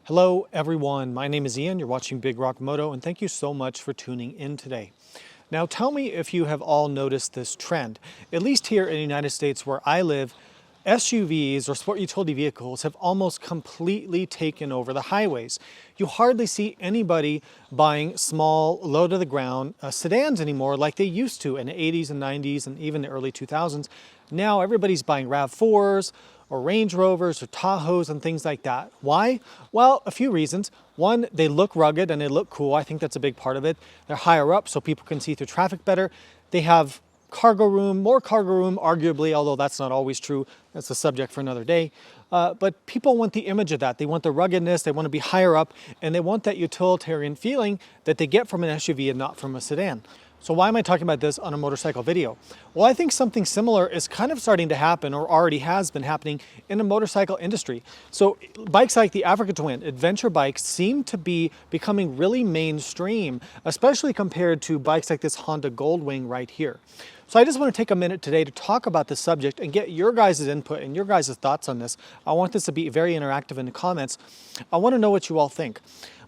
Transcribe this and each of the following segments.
Hello everyone, my name is Ian, you're watching Big Rock Moto, and thank you so much for tuning in today. Now tell me if you have all noticed this trend. At least here in the United States where I live, SUVs or sport utility vehicles have almost completely taken over the highways. You hardly see anybody buying small, low to the ground sedans anymore like they used to in the 80s and 90s and even the early 2000s. Now everybody's buying RAV4s or Range Rovers or Tahoes and things like that. Why? Well, a few reasons. One, they look rugged and they look cool. I think that's a big part of it. They're higher up so people can see through traffic better. They have cargo room, more cargo room, arguably, although that's not always true. That's a subject for another day. But people want the image of that. They want the ruggedness, they want to be higher up, and they want that utilitarian feeling that they get from an SUV and not from a sedan. So why am I talking about this on a motorcycle video? Well, I think something similar is kind of starting to happen or already has been happening in the motorcycle industry. So bikes like the Africa Twin, adventure bikes, seem to be becoming really mainstream, especially compared to bikes like this Honda Goldwing right here. So I just want to take a minute today to talk about this subject and get your guys' input and your guys' thoughts on this. I want this to be very interactive in the comments. I want to know what you all think.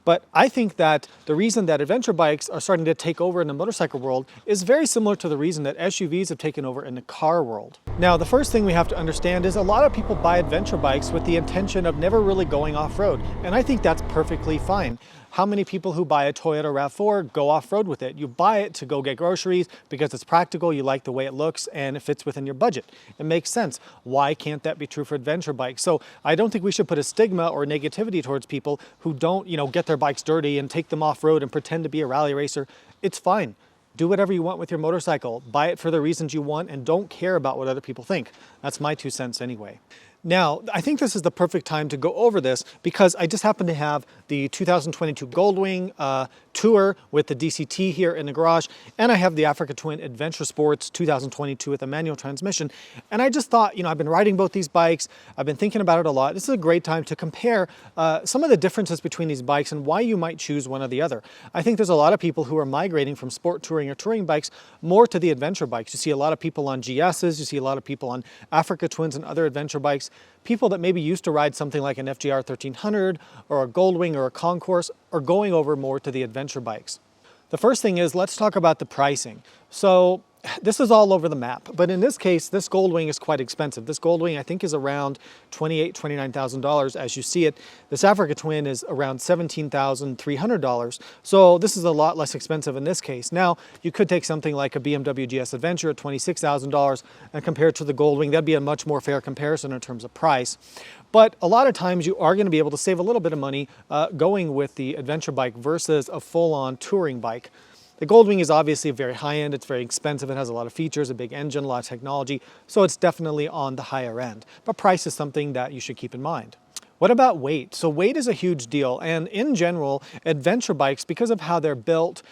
But I think that the reason that adventure bikes are starting to take over in the motorcycle world is very similar to the reason that SUVs have taken over in the car world. Now, the first thing we have to understand is a lot of people buy adventure bikes with the intention of never really going off-road, and I think that's perfectly fine. How many people who buy a Toyota RAV4 go off-road with it? You buy it to go get groceries because it's practical, you like the way it looks, and it fits within your budget. It makes sense. Why can't that be true for adventure bikes? So I don't think we should put a stigma or negativity towards people who don't, get their bikes dirty and take them off-road and pretend to be a rally racer. It's fine. Do whatever you want with your motorcycle. Buy it for the reasons you want and don't care about what other people think. That's my 2 cents anyway. Now, I think this is the perfect time to go over this because I just happen to have the 2022 Goldwing Tour with the DCT here in the garage, and I have the Africa Twin Adventure Sports 2022 with a manual transmission. And I just thought, I've been riding both these bikes. I've been thinking about it a lot. This is a great time to compare some of the differences between these bikes and why you might choose one or the other. I think there's a lot of people who are migrating from sport touring or touring bikes more to the adventure bikes. You see a lot of people on GSs, you see a lot of people on Africa Twins and other adventure bikes. People that maybe used to ride something like an FJR 1300 or a Goldwing or a Concourse are going over more to the adventure bikes. The first thing is, let's talk about the pricing. So this is all over the map, but in this case, this Goldwing is quite expensive. This Goldwing, I think, is around $28,000, $29,000 as you see it. This Africa Twin is around $17,300. So this is a lot less expensive in this case. Now, you could take something like a BMW GS Adventure at $26,000 and compare it to the Goldwing. That'd be a much more fair comparison in terms of price. But a lot of times you are going to be able to save a little bit of money going with the adventure bike versus a full-on touring bike. The Goldwing is obviously very high-end, it's very expensive, it has a lot of features, a big engine, a lot of technology, so it's definitely on the higher end. But price is something that you should keep in mind. What about weight? So weight is a huge deal, and in general, adventure bikes, because of how they're built,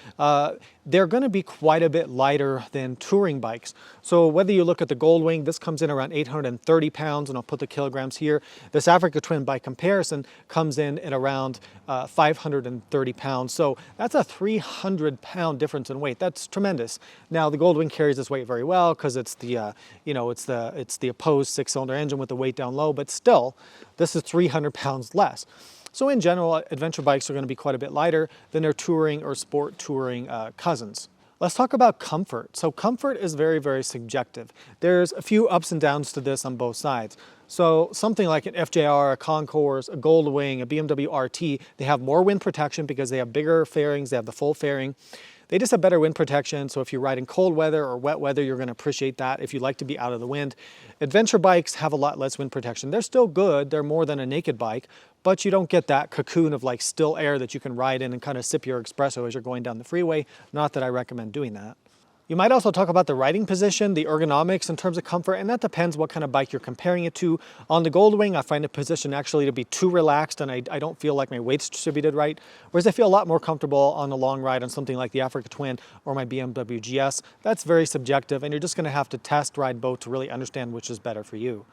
they're going to be quite a bit lighter than touring bikes. So whether you look at the Goldwing, this comes in around 830 pounds, and I'll put the kilograms here. This Africa Twin, by comparison, comes in at around 530 pounds. So that's a 300-pound difference in weight. That's tremendous. Now the Goldwing carries this weight very well because it's the it's the opposed 6-cylinder engine with the weight down low, but still, this is 300 pounds less. So in general, adventure bikes are going to be quite a bit lighter than their touring or sport touring cousins. Let's talk about comfort. So comfort is very, very subjective. There's a few ups and downs to this on both sides. So something like an FJR, a Concourse, a Goldwing, a BMW RT, they have more wind protection because they have bigger fairings, they have the full fairing. They just have better wind protection, so if you ride in cold weather or wet weather, you're going to appreciate that if you like to be out of the wind. Adventure bikes have a lot less wind protection. They're still good, they're more than a naked bike, but you don't get that cocoon of like still air that you can ride in and kind of sip your espresso as you're going down the freeway. Not that I recommend doing that. You might also talk about the riding position, the ergonomics in terms of comfort, and that depends what kind of bike you're comparing it to. On the Goldwing, I find the position actually to be too relaxed and I don't feel like my weight's distributed right, whereas I feel a lot more comfortable on a long ride on something like the Africa Twin or my BMW GS. That's very subjective and you're just going to have to test ride both to really understand which is better for you.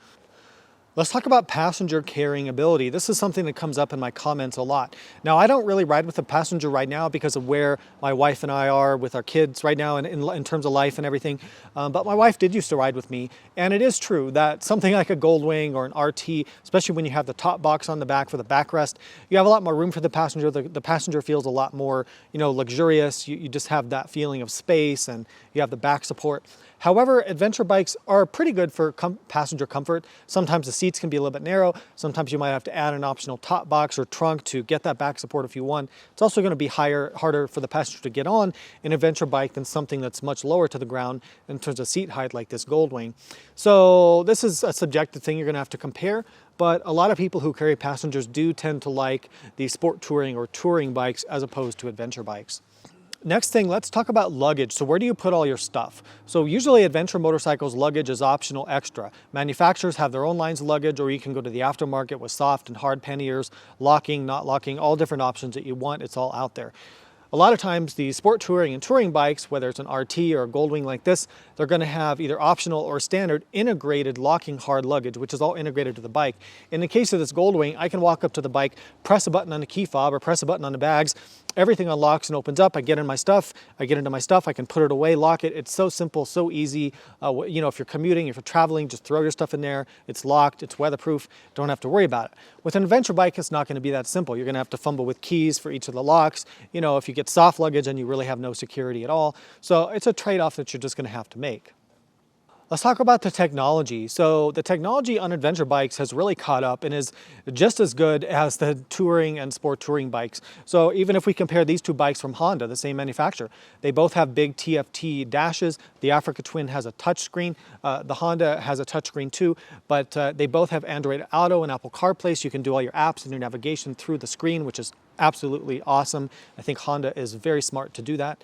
Let's talk about passenger carrying ability. This is something that comes up in my comments a lot. Now, I don't really ride with a passenger right now because of where my wife and I are with our kids right now in terms of life and everything. But my wife did used to ride with me. And it is true that something like a Goldwing or an RT, especially when you have the top box on the back for the backrest, you have a lot more room for the passenger. The passenger feels a lot more, luxurious. You just have that feeling of space and you have the back support. However, adventure bikes are pretty good for passenger comfort. Sometimes the seats can be a little bit narrow. Sometimes you might have to add an optional top box or trunk to get that back support if you want. It's also going to be harder for the passenger to get on an adventure bike than something that's much lower to the ground in terms of seat height like this Goldwing. So this is a subjective thing you're going to have to compare. But a lot of people who carry passengers do tend to like the sport touring or touring bikes as opposed to adventure bikes. Next thing, let's talk about luggage. So where do you put all your stuff? So usually adventure motorcycles luggage is optional extra. Manufacturers have their own lines of luggage, or you can go to the aftermarket with soft and hard panniers, locking, not locking, all different options that you want. It's all out there. A lot of times the sport touring and touring bikes, whether it's an RT or a Goldwing like this, they're going to have either optional or standard integrated locking hard luggage, which is all integrated to the bike. In the case of this Goldwing, I can walk up to the bike, press a button on the key fob or press a button on the bags, everything unlocks and opens up. I get into my stuff, I can put it away, lock it. It's so simple, so easy. If you're commuting, if you're traveling, just throw your stuff in there. It's locked, it's weatherproof, don't have to worry about it. With an adventure bike, it's not going to be that simple. You're going to have to fumble with keys for each of the locks. If you get soft luggage and you really have no security at all. So it's a trade-off that you're just going to have to make. Let's talk about the technology. So the technology on adventure bikes has really caught up and is just as good as the touring and sport touring bikes. So even if we compare these two bikes from Honda, the same manufacturer, they both have big TFT dashes. The Africa Twin has a touchscreen. The Honda has a touchscreen too, but they both have Android Auto and Apple CarPlay, so you can do all your apps and your navigation through the screen, which is absolutely awesome. I think Honda is very smart to do that.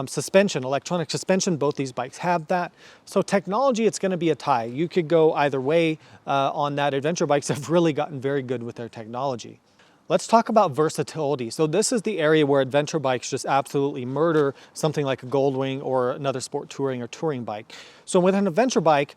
Suspension, electronic suspension, both these bikes have that. So technology, it's going to be a tie. You could go either way on that. Adventure bikes have really gotten very good with their technology. Let's talk about versatility. So this is the area where adventure bikes just absolutely murder something like a Goldwing or another sport touring or touring bike. So with an adventure bike,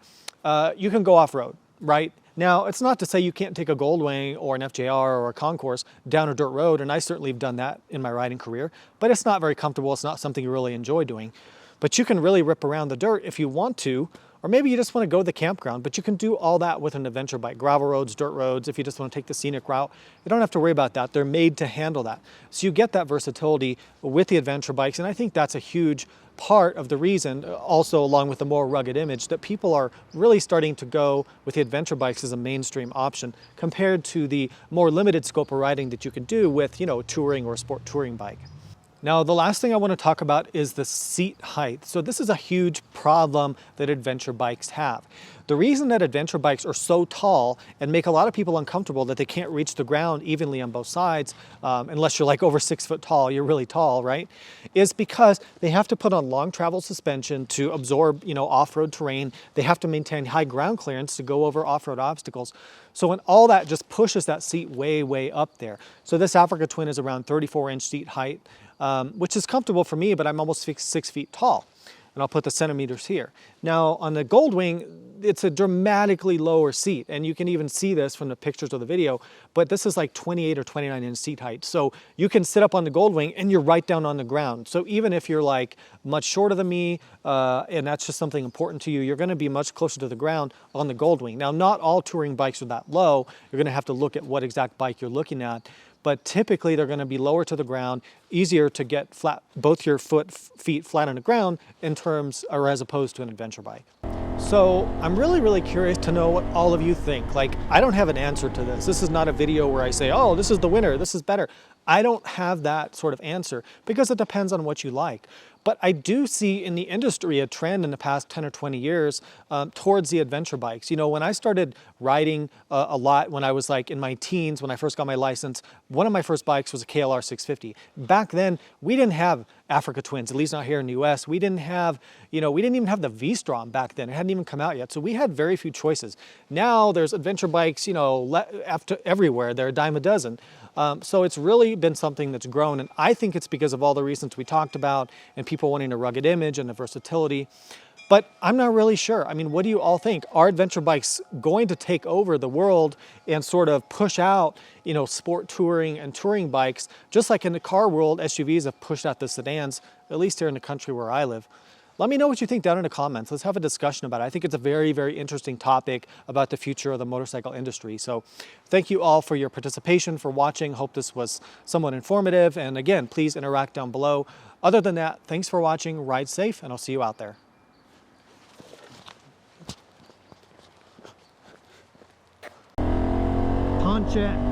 you can go off-road, right? Now, it's not to say you can't take a Goldwing or an FJR or a Concourse down a dirt road, and I certainly have done that in my riding career, but it's not very comfortable. It's not something you really enjoy doing. But you can really rip around the dirt if you want to, or maybe you just want to go to the campground, but you can do all that with an adventure bike. Gravel roads, dirt roads, if you just want to take the scenic route, you don't have to worry about that. They're made to handle that. So you get that versatility with the adventure bikes, and I think that's a huge part of the reason, also along with the more rugged image, that people are really starting to go with the adventure bikes as a mainstream option compared to the more limited scope of riding that you can do with, a touring or a sport touring bike. Now, the last thing I want to talk about is the seat height. So this is a huge problem that adventure bikes have. The reason that adventure bikes are so tall and make a lot of people uncomfortable that they can't reach the ground evenly on both sides, unless you're like over 6 foot tall, you're really tall, right? Is because they have to put on long travel suspension to absorb, off-road terrain. They have to maintain high ground clearance to go over off-road obstacles. So when all that just pushes that seat way, way up there. So this Africa Twin is around 34-inch seat height, which is comfortable for me, but I'm almost 6 feet tall. And I'll put the centimeters here. Now on the Goldwing, it's a dramatically lower seat, and you can even see this from the pictures of the video, but this is like 28 or 29 inch seat height. So you can sit up on the Goldwing and you're right down on the ground. So even if you're like much shorter than me, and that's just something important to you, you're gonna be much closer to the ground on the Goldwing. Now, not all touring bikes are that low. You're gonna have to look at what exact bike you're looking at. But typically they're going to be lower to the ground, easier to get flat, both your feet flat on the ground in terms, or as opposed to an adventure bike. So I'm really, really curious to know what all of you think. Like, I don't have an answer to this. This is not a video where I say, oh, this is the winner, this is better. I don't have that sort of answer because it depends on what you like. But I do see in the industry a trend in the past 10 or 20 years towards the adventure bikes. When I started riding a lot when I was like in my teens, when I first got my license, one of my first bikes was a KLR 650. Back then, we didn't have Africa Twins, at least not here in the US. We didn't have, we didn't even have the V-Strom back then. It hadn't even come out yet. So we had very few choices. Now there's adventure bikes, after everywhere. They're a dime a dozen. So it's really been something that's grown, and I think it's because of all the reasons we talked about and people wanting a rugged image and the versatility. But I'm not really sure. I mean, what do you all think? Are adventure bikes going to take over the world and sort of push out, you know, sport touring and touring bikes, just like in the car world, SUVs have pushed out the sedans, at least here in the country where I live? Let me know what you think down in the comments. Let's have a discussion about it. I think it's a very, very interesting topic about the future of the motorcycle industry. So thank you all for your participation, for watching. Hope this was somewhat informative. And again, please interact down below. Other than that, thanks for watching, ride safe, and I'll see you out there. Punch it.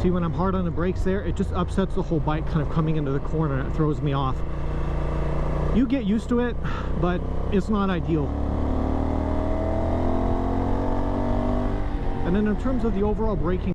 See, when I'm hard on the brakes there, it just upsets the whole bike kind of coming into the corner and it throws me off. You get used to it, but it's not ideal. And then in terms of the overall braking,